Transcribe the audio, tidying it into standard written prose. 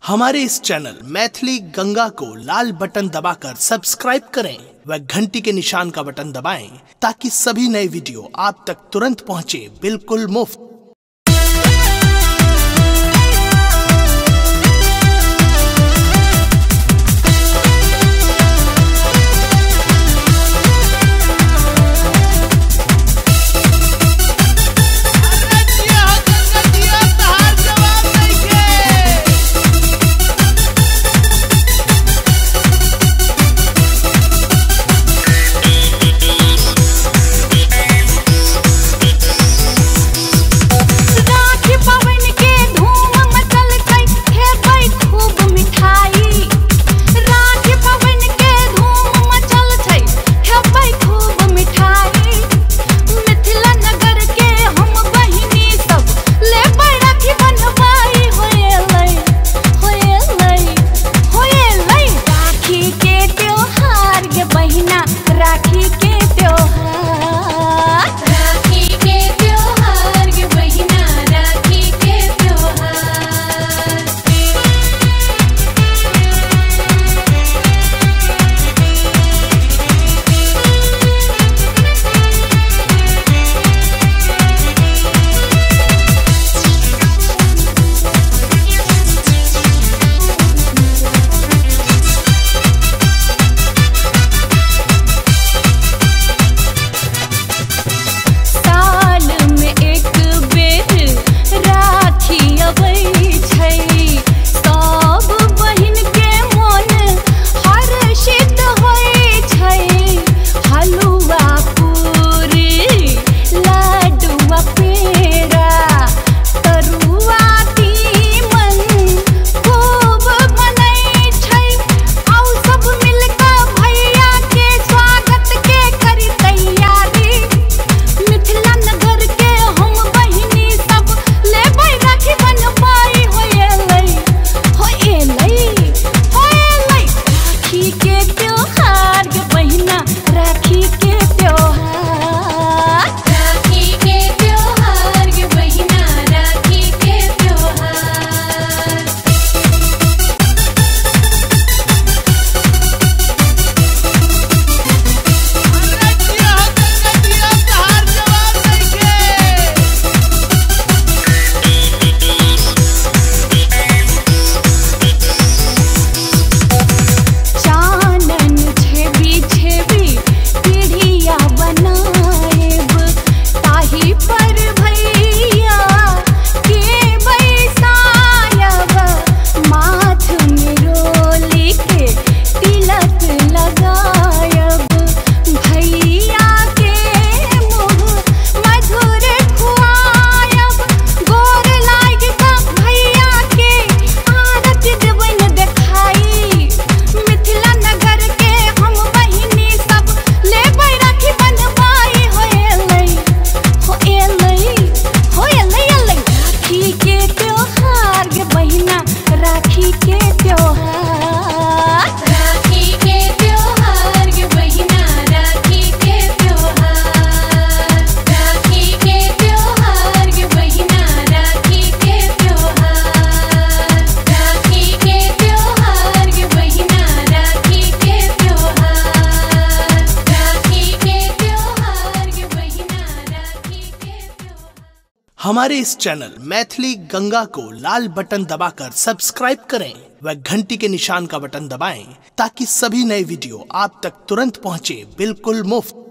हमारे इस चैनल मैथिली गंगा को लाल बटन दबाकर सब्सक्राइब करें व घंटी के निशान का बटन दबाएं ताकि सभी नए वीडियो आप तक तुरंत पहुंचे बिल्कुल मुफ्त। राखी के त्योहार, राखी के त्योहार के महीना, राखी के त्योहार। हमारे इस चैनल मैथिली गंगा को लाल बटन दबाकर सब्सक्राइब करें व घंटी के निशान का बटन दबाएं ताकि सभी नए वीडियो आप तक तुरंत पहुंचे बिल्कुल मुफ्त।